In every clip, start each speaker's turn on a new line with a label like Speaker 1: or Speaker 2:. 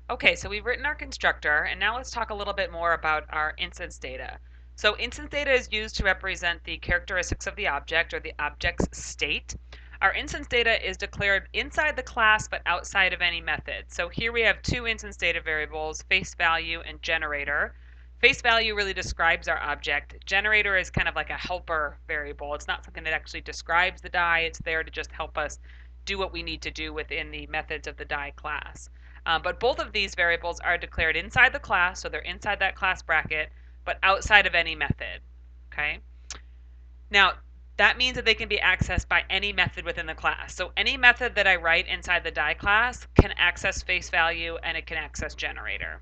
Speaker 1: Okay, so we've written our constructor, and now let's talk a little bit more about our instance data. So instance data is used to represent the characteristics of the object or the object's state. Our instance data is declared inside the class but outside of any method. So here we have two instance data variables, face value and generator. Face value really describes our object. Generator is kind of like a helper variable. It's not something that actually describes the die. It's there to just help us do what we need to do within the methods of the die class. But both of these variables are declared inside the class, so they're inside that class bracket, but outside of any method. Okay. Now, that means that they can be accessed by any method within the class. So any method that I write inside the die class can access face value and it can access generator.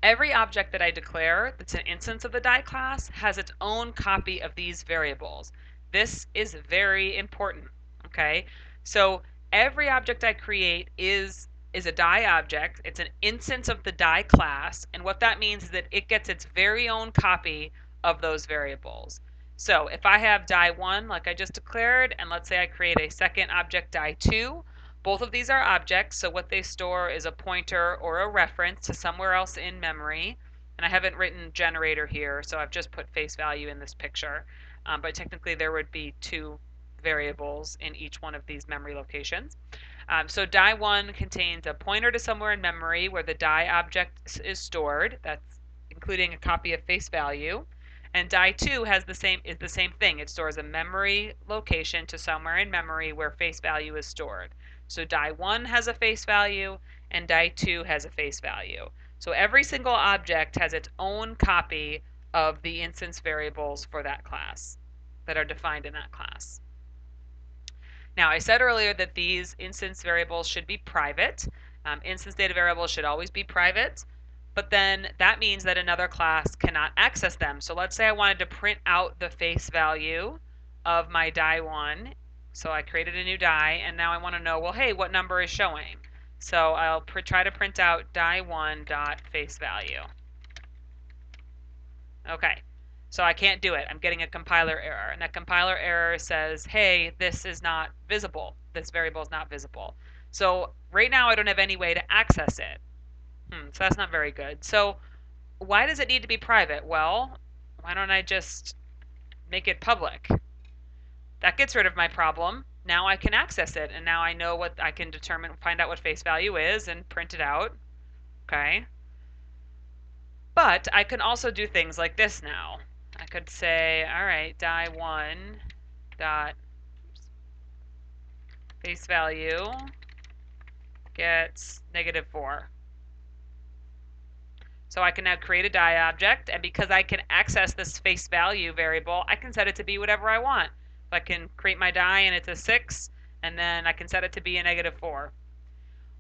Speaker 1: Every object that I declare that's an instance of the die class has its own copy of these variables. This is very important, okay? So every object I create is a die object. It's an instance of the die class, and what that means is that it gets its very own copy of those variables. So if I have die 1, like I just declared, and let's say I create a second object, die 2, both of these are objects, so what they store is a pointer or a reference to somewhere else in memory. And I haven't written generator here, so I've just put face value in this picture. But technically there would be two variables in each one of these memory locations. So die 1 contains a pointer to somewhere in memory where the die object is stored. That's including a copy of face value. And die 2 is the same thing. It stores a memory location to somewhere in memory where face value is stored. So die 1 has a face value and die 2 has a face value. So every single object has its own copy of the instance variables for that class that are defined in that class. Now, I said earlier that these instance variables should be private. Instance data variables should always be private, but then that means that another class cannot access them. So let's say I wanted to print out the face value of my die 1. So I created a new die, and now I want to know, well, hey, what number is showing? So I'll try to print out die 1 dot face value. Okay, so I can't do it. I'm getting a compiler error, and that compiler error says, hey, this is not visible. This variable is not visible. So right now I don't have any way to access it. So that's not very good. So why does it need to be private? Well, why don't I just make it public? That gets rid of my problem. Now I can access it, and now I know what I can find out what face value is and print it out. Okay. But I can also do things like this now. I could say, all right, die 1 dot face value gets -4. So I can now create a die object, and because I can access this face value variable, I can set it to be whatever I want. I can create my die and it's a 6, and then I can set it to be a -4.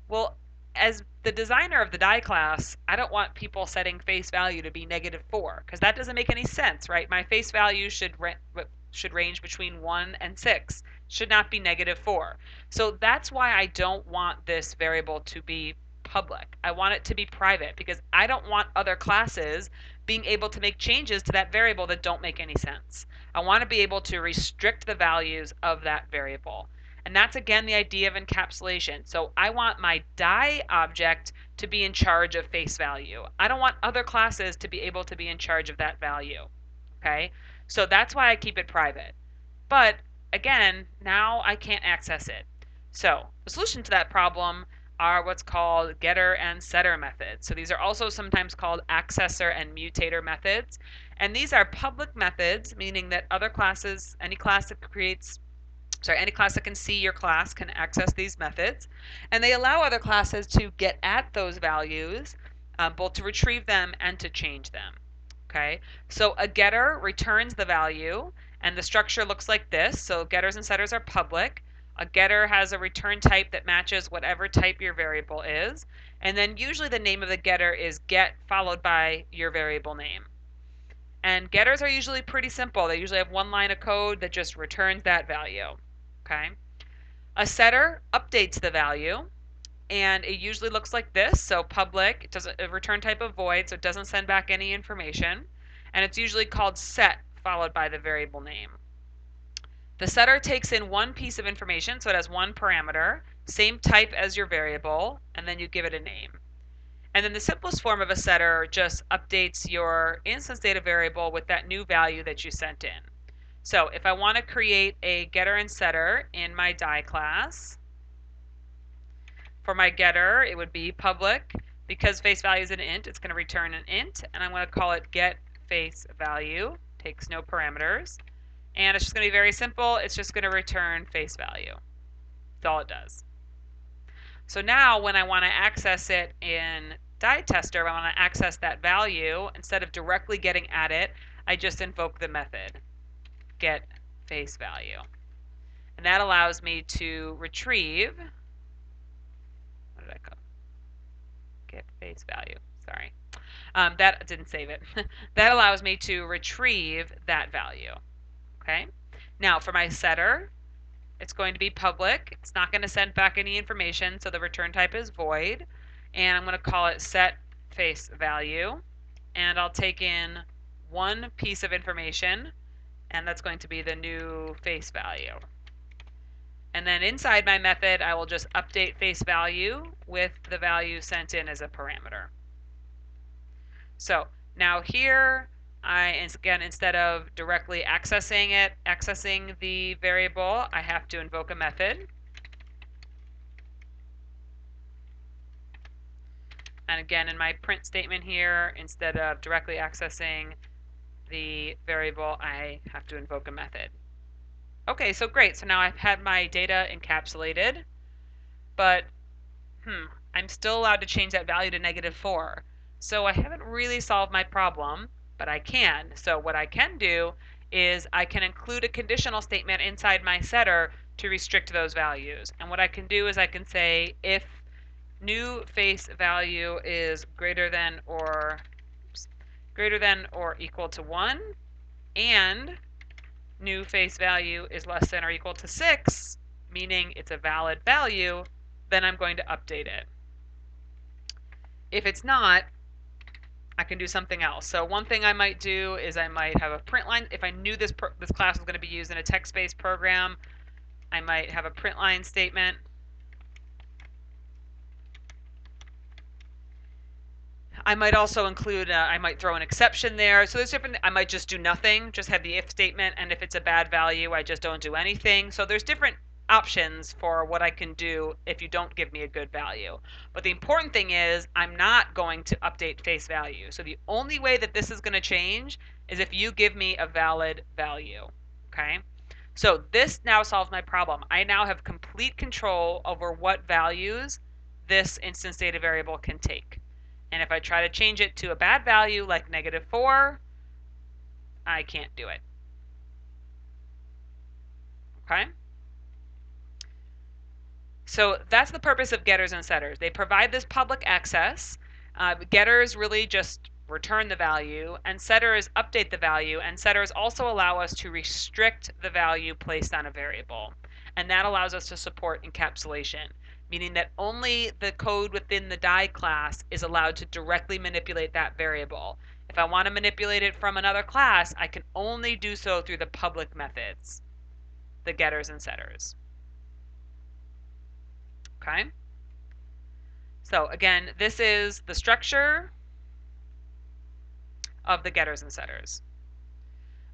Speaker 1: Well, as the designer of the die class, I don't want people setting face value to be -4 because that doesn't make any sense, right? My face value should range between 1 and 6, should not be -4. So that's why I don't want this variable to be public. I want it to be private because I don't want other classes being able to make changes to that variable that don't make any sense. I want to be able to restrict the values of that variable. And that's again the idea of encapsulation. So I want my die object to be in charge of face value. I don't want other classes to be able to be in charge of that value. Okay? So that's why I keep it private. But again, now I can't access it. So the solution to that problem are what's called getter and setter methods. So these are also sometimes called accessor and mutator methods. And these are public methods, meaning that other classes, any class that can see your class can access these methods. And they allow other classes to get at those values, both to retrieve them and to change them. Okay, so a getter returns the value, and the structure looks like this. So getters and setters are public. A getter has a return type that matches whatever type your variable is. And then usually the name of the getter is get followed by your variable name. And getters are usually pretty simple. They usually have one line of code that just returns that value. Okay. A setter updates the value, and it usually looks like this. So public, it doesn't a return type of void, so it doesn't send back any information. And it's usually called set followed by the variable name. The setter takes in one piece of information, so it has one parameter, same type as your variable, and then you give it a name. And then the simplest form of a setter just updates your instance data variable with that new value that you sent in. So if I want to create a getter and setter in my die class, for my getter, it would be public. Because face value is an int, it's going to return an int, and I'm going to call it get face value. Takes no parameters. And it's just going to be very simple. It's just going to return face value. That's all it does. So now when I want to access it in DieTester, I want to access that value, instead of directly getting at it, I just invoke the method get face value. And that allows me to retrieve, what did I call? Get face value, sorry. That didn't save it. That allows me to retrieve that value. Okay. Now for my setter, it's going to be public. It's not going to send back any information, so the return type is void. And I'm going to call it set face value. And I'll take in one piece of information, and that's going to be the new face value. And then inside my method, I will just update face value with the value sent in as a parameter. So now here, again, instead of directly accessing the variable, I have to invoke a method. And again, in my print statement here, instead of directly accessing the variable, I have to invoke a method. Okay, so great. So now I've had my data encapsulated, but I'm still allowed to change that value to -4. So I haven't really solved my problem, but I can. So what I can do is I can include a conditional statement inside my setter to restrict those values. And what I can do is I can say if new face value is greater than or equal to 1, and new face value is less than or equal to 6, meaning it's a valid value, then I'm going to update it. If it's not, I can do something else. So one thing I might do is I might have a print line. If I knew this class was going to be used in a text-based program, I might have a print line statement. I might also include, I might throw an exception there. So there's different, I might just do nothing, just have the if statement, and if it's a bad value, I just don't do anything. So there's different options for what I can do if you don't give me a good value. But the important thing is I'm not going to update face value. So the only way that this is going to change is if you give me a valid value. Okay? So this now solves my problem. I now have complete control over what values this instance data variable can take. And if I try to change it to a bad value like -4, I can't do it. Okay? So that's the purpose of getters and setters. They provide this public access. Getters really just return the value, and setters update the value, and setters also allow us to restrict the value placed on a variable. And that allows us to support encapsulation, meaning that only the code within the die class is allowed to directly manipulate that variable. If I want to manipulate it from another class, I can only do so through the public methods, the getters and setters. Okay? So again, this is the structure of the getters and setters.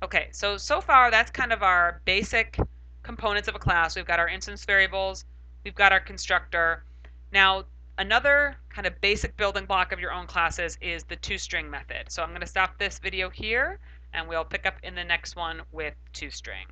Speaker 1: Okay, so far that's kind of our basic components of a class. We've got our instance variables, we've got our constructor. Now, another kind of basic building block of your own classes is the toString method. So I'm going to stop this video here, and we'll pick up in the next one with toString.